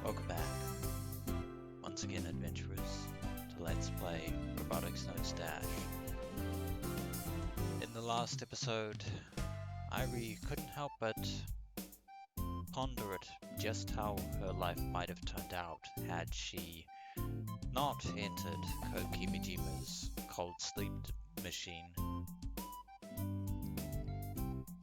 Welcome back, once again adventurers, to Let's Play Robotics Notes DaSH. In the last episode, Irie couldn't help but ponder at just how her life might have turned out had she not entered Koki Mijima's cold sleep machine.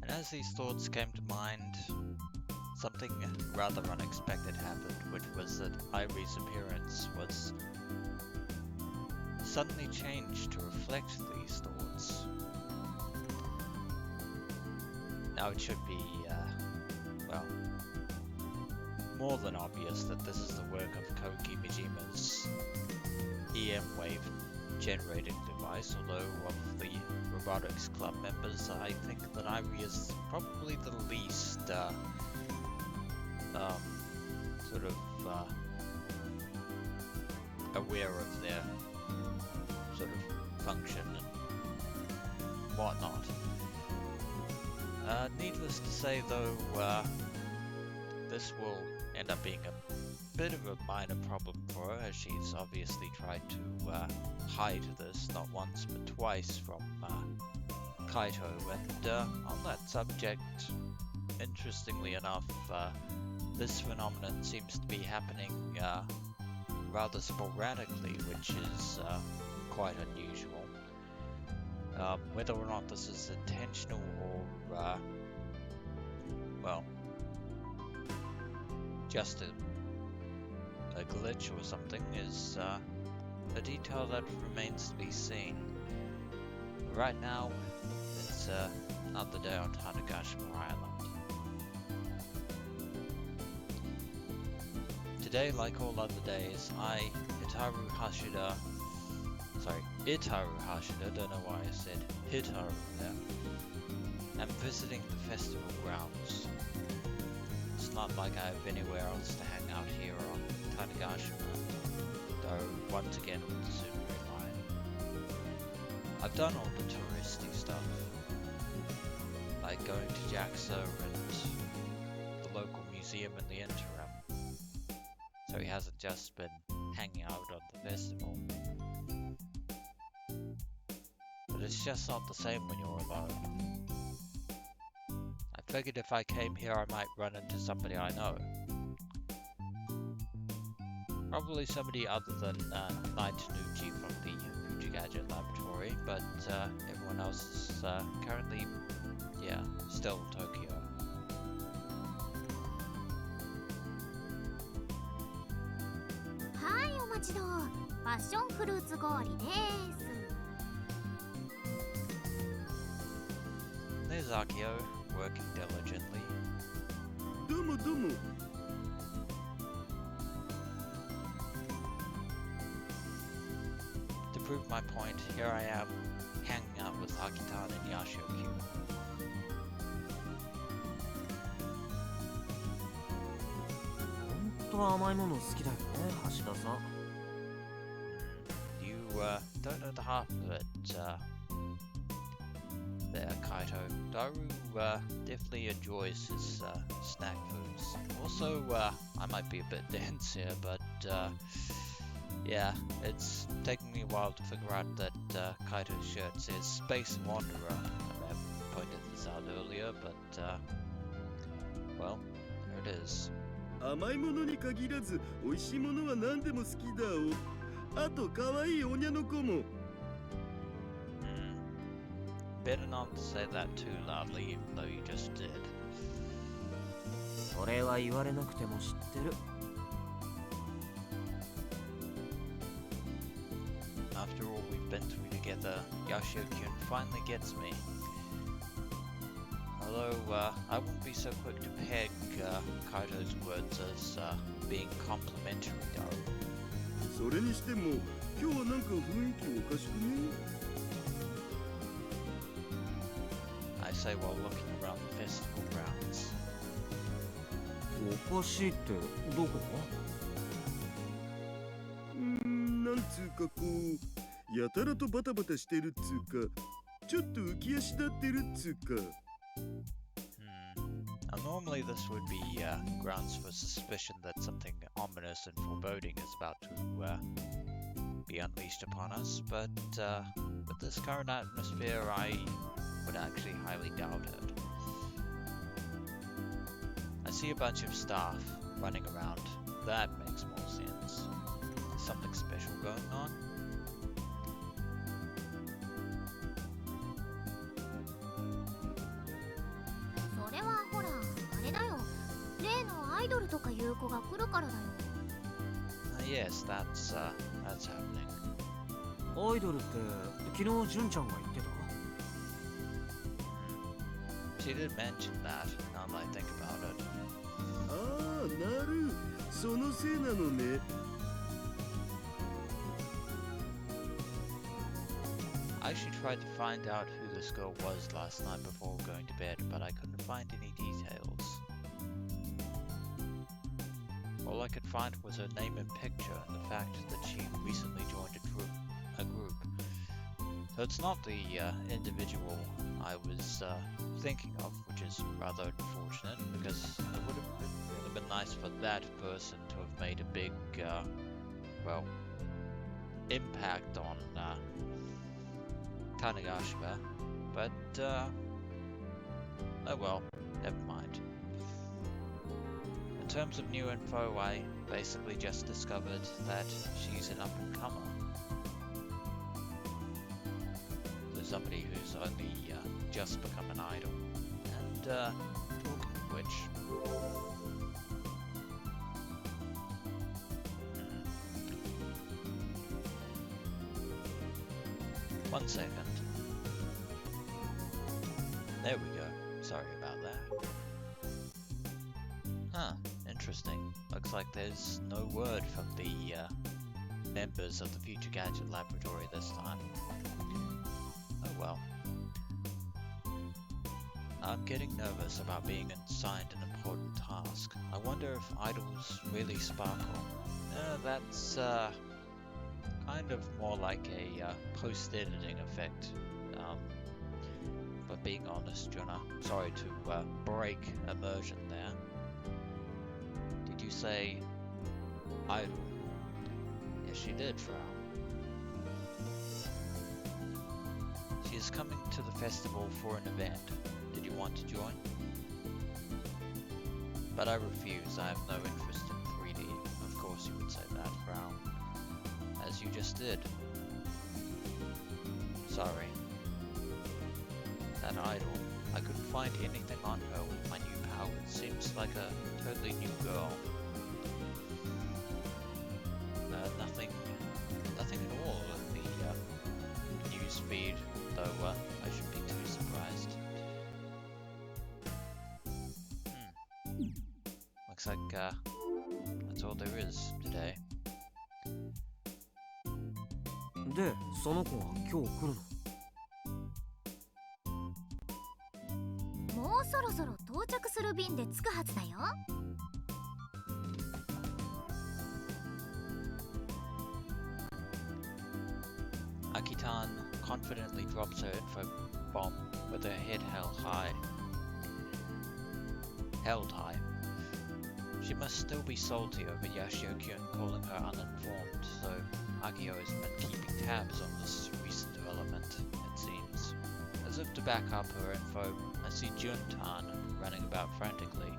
And as these thoughts came to mind, something rather unexpected happened, which was that Irie's appearance was suddenly changed to reflect these thoughts. Now it should be, well, more than obvious that this is the work of Koki Mijima's EM wave generating device, although of the Robotics Club members, I think that Irie is probably the least sort of aware of their sort of function and whatnot. Needless to say though, this will end up being a bit of a minor problem for her, as she's obviously tried to hide this not once but twice from Kaito, and on that subject, interestingly enough, this phenomenon seems to be happening rather sporadically, which is quite unusual. Whether or not this is intentional or, well, just a glitch or something is a detail that remains to be seen. Right now, it's another day on Tanegashima Island. Today, like all other days, Itaru Hashida, don't know why I said Hitaru there, am visiting the festival grounds. It's not like I have anywhere else to hang out here on Tanegashima, though once again with the Super line. I've done all the touristy stuff, like going to JAXA and the local museum in the interim. So he hasn't just been hanging out on the festival. But it's just not the same when you're alone. I figured if I came here I might run into somebody I know. Probably somebody other than Night Tanuchi from the Fuji Gadget Laboratory, but everyone else is currently, still in Tokyo. There's Akiho, working diligently. Domo. To prove my point, here I am, hanging out with Akitan and Yashio-Q. You don't know the half of it, there, Kaito. Daru definitely enjoys his snack foods. Also, I might be a bit dense here, but yeah, it's taking me a while to figure out that Kaito's shirt says Space Wanderer. I may have pointed this out earlier, but well, there it is. 甘いものに限らず美味しいものは何でも好きだお。あと可愛いおにゃの子も。Better not say that too loudly, even though you just did. それは言われなくても知ってる。After all we've been through together, Yashio-Kyun finally gets me. Although, I wouldn't be so quick to peg Kaito's words as being complimentary, though. それにしても今日はなんか雰囲気おかしくね？ I say while looking around the festival grounds. おかしいってどこ？なんつうかこうやたらとバタバタしてるっつうかちょっと浮き足立ってるっつうか。Normally this would be grounds for suspicion that something ominous and foreboding is about to be unleashed upon us, but with this current atmosphere, I would actually highly doubt it. I see a bunch of staff running around. That makes more sense. Something special going on? それはほらあれだよ。例のアイドルとかいう子が来るからだよ。Yes, that's happening. アイドルって昨日純ちゃんが言ってた？ She did mention that, now that I think about it. ああ、なる。そのせいなのね。I actually tried to find out who this girl was last night before going to bed, but I couldn't find any details. All I could find was her name and picture and the fact that she recently joined a group. So it's not the individual I was thinking of, which is rather unfortunate because it would have been nice for that person to have made a big, well, impact on Tanegashima, but oh well, never mind. In terms of new info, I basically just discovered that she's an up-and-comer. So somebody who's only just become an idol. And talking of which... One second. There we go. Sorry about that. Huh, interesting. Looks like there's no word from the members of the Future Gadget Laboratory this time. Oh well. I'm getting nervous about being assigned an important task. I wonder if idols really sparkle. That's kind of more like a post-editing effect. But being honest, Junna, sorry to break immersion there. Did you say idol? Yes, she did, Frau. She is coming to the festival for an event. Did you want to join? But I refuse. I have no interest in 3D. Of course you would say that, Frau. As you just did. Sorry. That idol. I couldn't find anything on her with my new powers. Seems like a totally new girl. Nothing at all in the news feed, though I shouldn't be too surprised. Looks like that's all there is today. で、その子は今日来るの？もうそろそろ到着する便で着くはずだよ。Akitan confidently drops her info bomb with her head held high. She must still be salty over Yashio-kyun calling her uninformed, so Akiho has been keeping tabs on this recent development, it seems. As if to back up her info, I see Juntan running about frantically,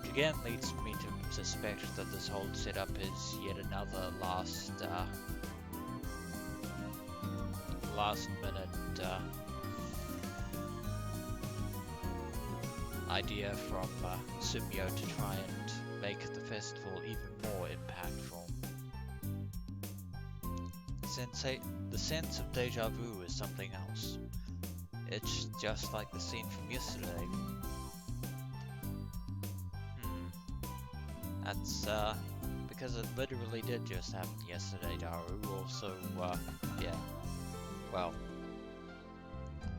which again leads me to suspect that this whole setup is yet another last minute idea from Sumio to try and make the festival even more impactful. The sense of deja vu is something else. It's just like the scene from yesterday. That's because it literally did just happen yesterday, Daru. Also, yeah. Well,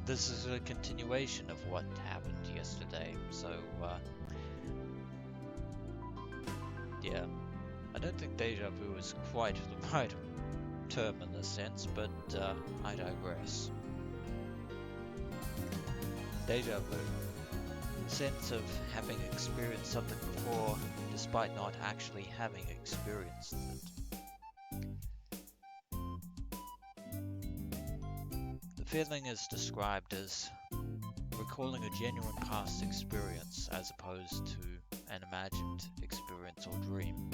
this is a continuation of what happened yesterday, so, yeah. I don't think deja vu is quite the right term in this sense, but, I digress. Deja vu. sense of having experienced something before, despite not actually having experienced it. The feeling is described as recalling a genuine past experience as opposed to an imagined experience or dream.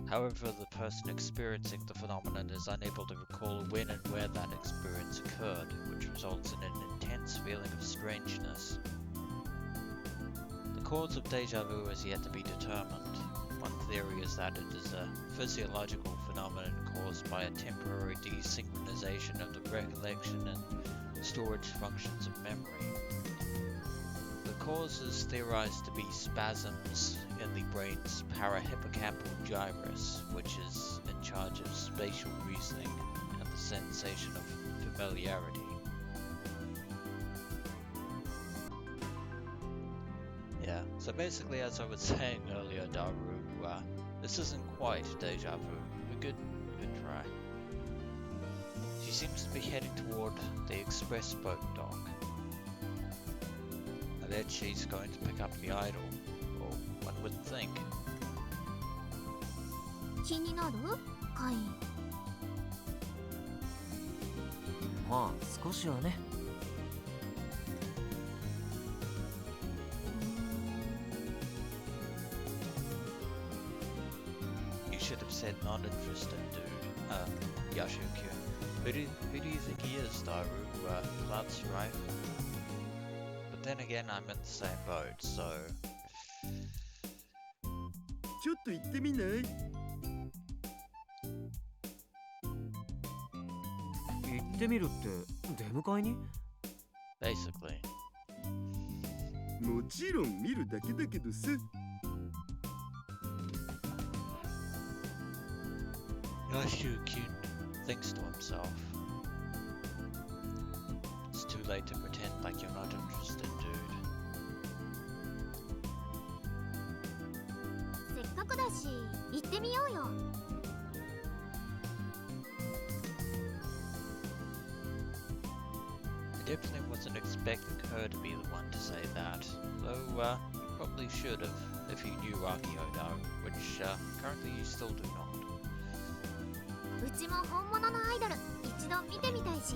However, the person experiencing the phenomenon is unable to recall when and where that experience occurred, which results in an intense feeling of strangeness. The cause of deja vu is yet to be determined. One theory is that it is a physiological phenomenon caused by a temporary desynchronization of the recollection and storage functions of memory. The cause is theorized to be spasms in the brain's parahippocampal gyrus, which is in charge of spatial reasoning and the sensation of familiarity. Yeah, so basically, as I was saying earlier, Daru, this isn't quite deja vu, but good try. She seems to be heading toward the express boat dock. I bet she's going to pick up the idol, or one would think. 気になる？カイ。まあ少しはね。You should have said not interested, dude. Yashu-kyun. Who do you think he is, Daru? Clubs, right? But then again, I'm in the same boat, so... ちょっと行ってみない？行ってみるって出迎えに？ Basically. もちろん見るだけだけどさ。Yashu-kyun thinks to himself. It's too late to pretend like you're not interested, dude. せっかくだし行ってみようよ。I definitely wasn't expecting her to be the one to say that, though you probably should have if you knew Akiho and Daru, which currently you still do not. うちも本物のアイドル一度見てみたいし。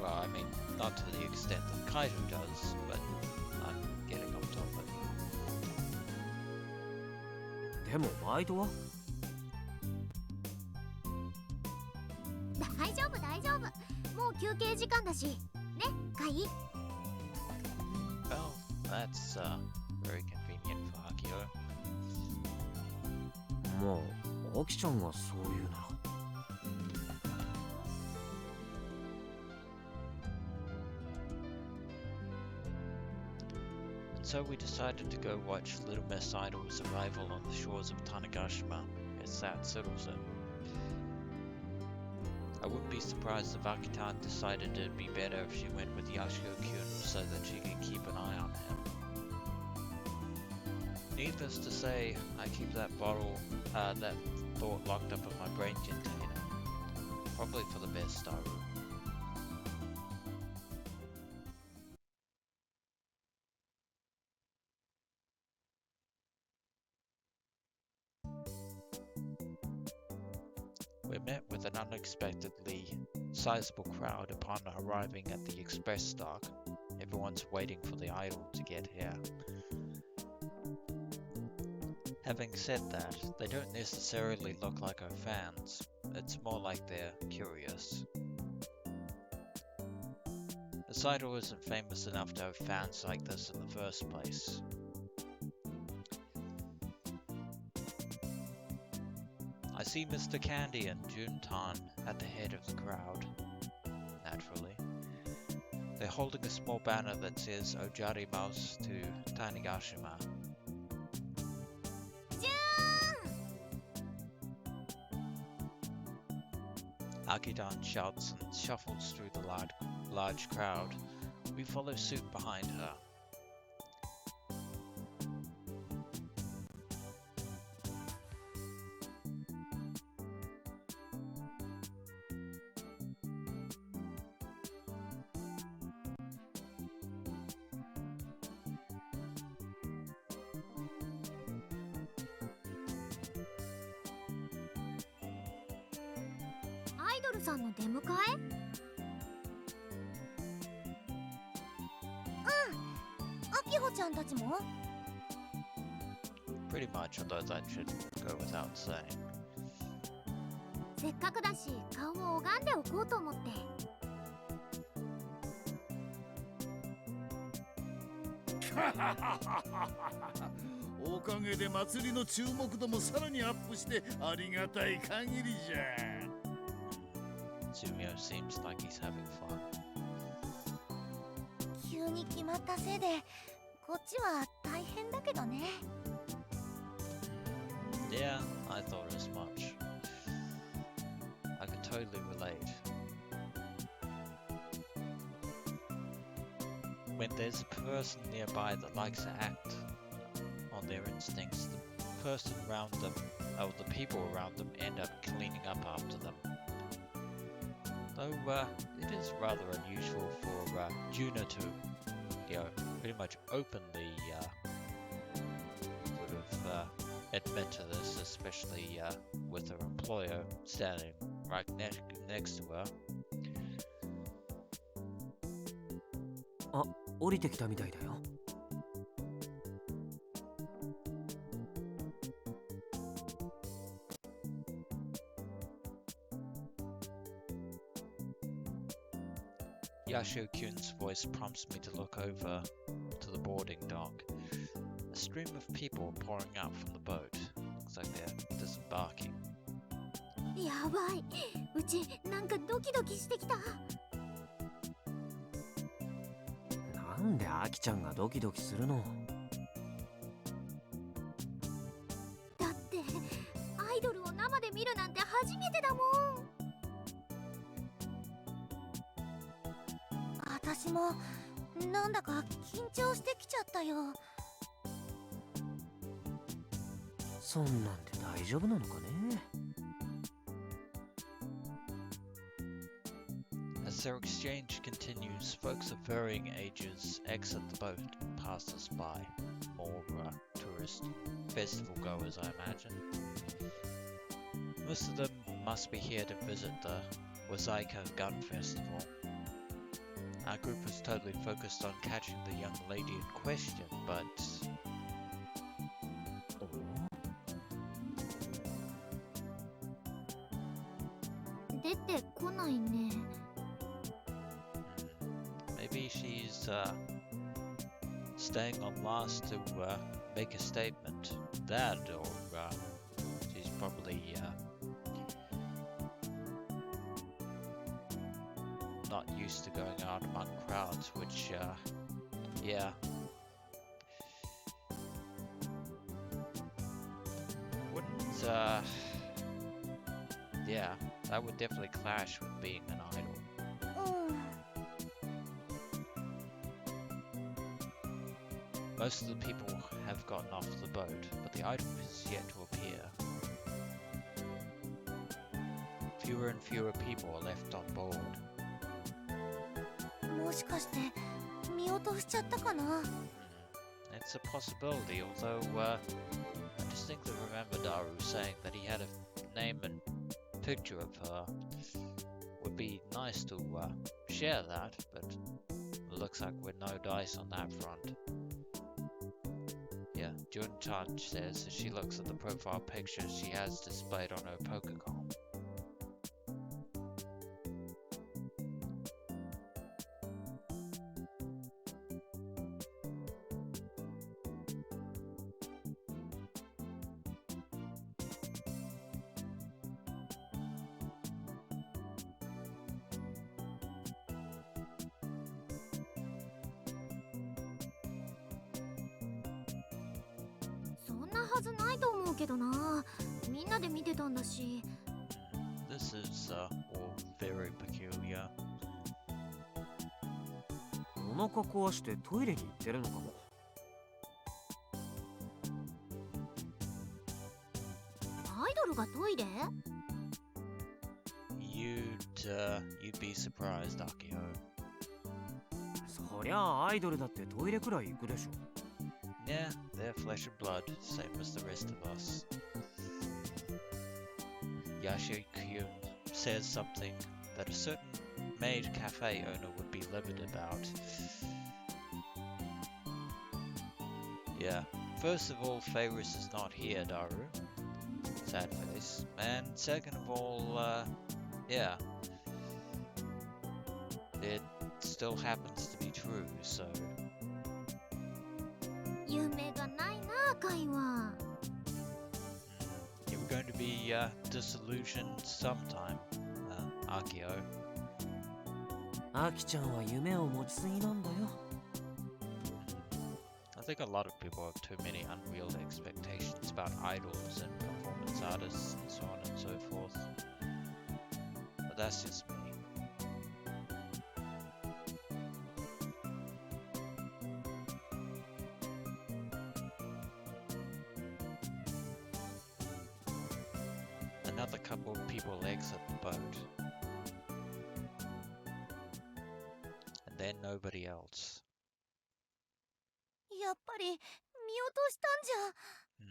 Well, I mean, not to the extent that Kaito does, but I'm getting on top of it. でもバイトは？大丈夫大丈夫。もう休憩時間だし。ね、カイ。Well, that's very convenient for Akiho. まあアキちゃんがそう言うなら。So we decided to go watch Little Miss Idol's arrival on the shores of Tanegashima. Yes, that settles it. I wouldn't be surprised if Akitan decided it'd be better if she went with Yashu-kyun so that she can keep an eye on him. Needless to say, I keep that that thought locked up in my brain container. Probably for the best, Daru. We met with an unexpectedly sizable crowd upon arriving at the express dock. Everyone's waiting for the idol to get here. Having said that, they don't necessarily look like our fans. It's more like they're curious. This idol isn't famous enough to have fans like this in the first place. I see Mr. Candy and Juntan at the head of the crowd. Naturally. They're holding a small banner that says Ojari Mouse to Tanegashima. Akidan shouts and shuffles through the large crowd. We follow suit behind her. ドルさんの出迎え？アキホちゃんたちも？ Pretty much, although that should go without saying. せっかくだし顔を拝んでおこうと思って。おかげで祭りの注目度もさらにアップしてありがたい限りじゃ。Sumio seems like he's having fun. 急に決まったせいでこっちは大変だけどね。Yeah, I thought as much. I could totally relate. When there's a person nearby that likes to act on their instincts, the person around them, or the people around them, end up cleaning up after them. Though it is rather unusual for Junna to, pretty much openly admit to this, especially with her employer standing right next to her. あ、降りてきたみたいだよ。Yashio-kun's voice prompts me to look over to the boarding dock. A stream of people are pouring out from the boat. Looks like they're disembarking. やばい、うちなんかドキドキしてきた。なんでアキちゃんがドキドキするの？だってアイドルを生で見るなんて初めてだもん。私もなんだか緊張してきちゃったよ。そんなんで大丈夫なのかね。As their exchange continues, folks of varying ages exit the boat and pass us by. More tourist festival goers, I imagine. Most of them must be here to visit the Wagon Gun Festival. Our group was totally focused on catching the young lady in question, but... 出てこないね。Maybe she's staying on last to make a statement. That, or she's probably not used to going out among crowds, which, yeah. Wouldn't, yeah, that would definitely clash with being an idol. Most of the people have gotten off the boat, but the idol is yet to appear. Fewer and fewer people are left on board. もしかして見落としちゃったかな。It's a possibility, although I distinctly remember Daru saying that he had a name and picture of her. Would be nice to share that, but it looks like we're no dice on that front. Yeah, Junta says as she looks at the profile picture she has displayed on her Pokecom.はずないと思うけどな。みんなで見てたんだし。This is all very peculiar. お腹壊してトイレに行ってるのかも。アイドルがトイレ？ You'd be surprised, Akiho. そりゃあアイドルだってトイレくらい行くでしょ。Yeah, they're flesh and blood, same as the rest of us. Yashio-kun says something that a certain maid cafe owner would be livid about. Yeah, first of all, Favoris is not here, Daru. Sad face. And second of all, yeah, it still happens to be true, so... 夢がないな、カイは。You were going to be disillusioned sometime, Akio. アキちゃんは夢を持ちすぎなんだよ。I think a lot of people have too many unreal expectations about idols and performance artists and so on and so forth. But that's just me. Another couple of people exit the boat. And then nobody else. やっぱり見落としたんじゃ。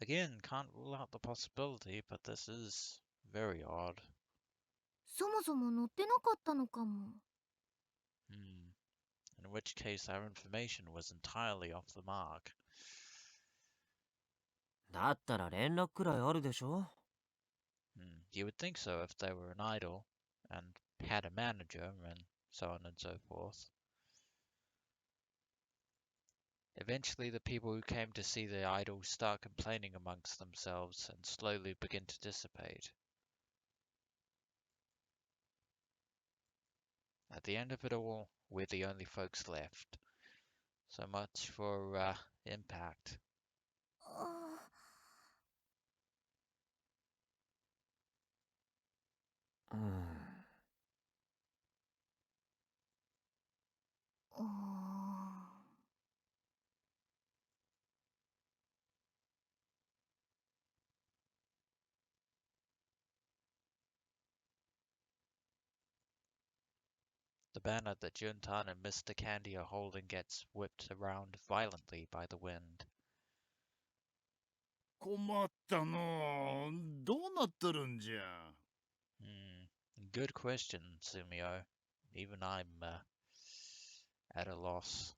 Again, can't rule out the possibility, but this is very odd. そもそも乗ってなかったのかも。In which case our information was entirely off the mark. だったら連絡くらいあるでしょ。You would think so if they were an idol and had a manager and so on and so forth. Eventually, the people who came to see the idol start complaining amongst themselves and slowly begin to dissipate. At the end of it all, we're the only folks left. So much for impact. ああ。The banner that Juntan and Mr. Candy are holding gets whipped around violently by the wind. 困ったのう。どうなっとるんじゃ。Good question, Sumio. Even I'm at a loss.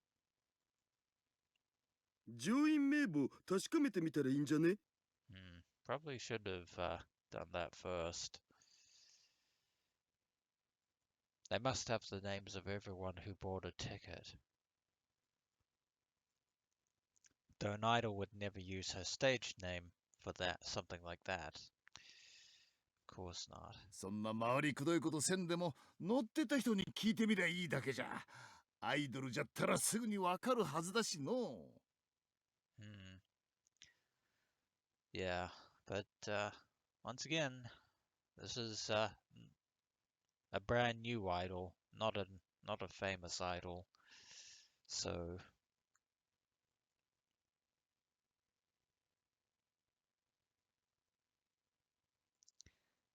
乗員名簿確かめてみたらいいんじゃね？ Probably should have done that first. They must have the names of everyone who bought a ticket. Though an idol would never use her stage name for that, something like that. Of course not. そんな回りくどいことせんでも乗ってた人に聞いてみりゃいいだけじゃ。アイドルじゃったらすぐにわかるはずだしの。Yeah, but once again, this is a brand new idol, not a famous idol. So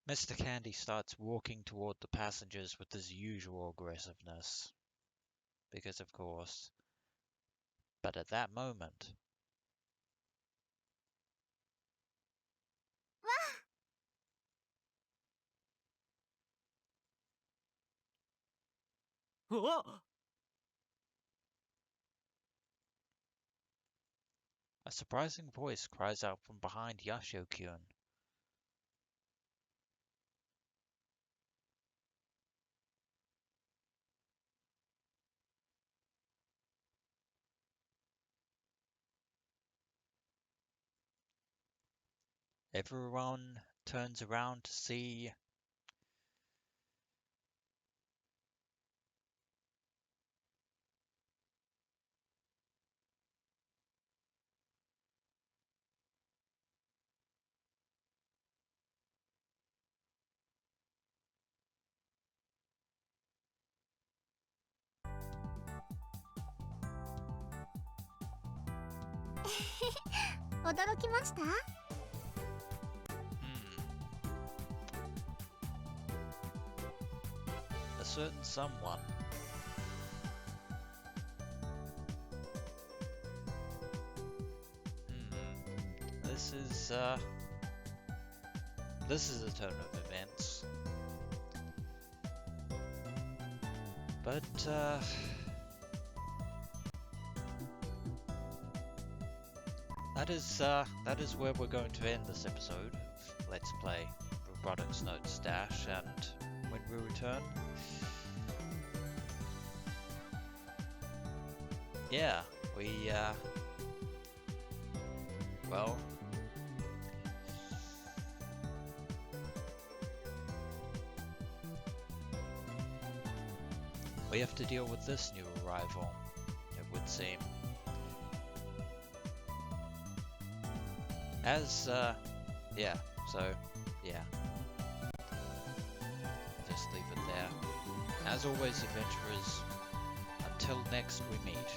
Mr. Candy starts walking toward the passengers with his usual aggressiveness. Because of course. But at that moment... A surprising voice cries out from behind Yashio-kyun. Everyone turns around to see Hmm. 驚きました？ a certain someone. This is this is a turn of events. But, that is where we're going to end this episode of Let's Play Robotics Notes DaSH, and when we return, yeah, well, we have to deal with this new arrival, it would seem. Yeah, so, yeah. Just leave it there. As always, adventurers, until next we meet.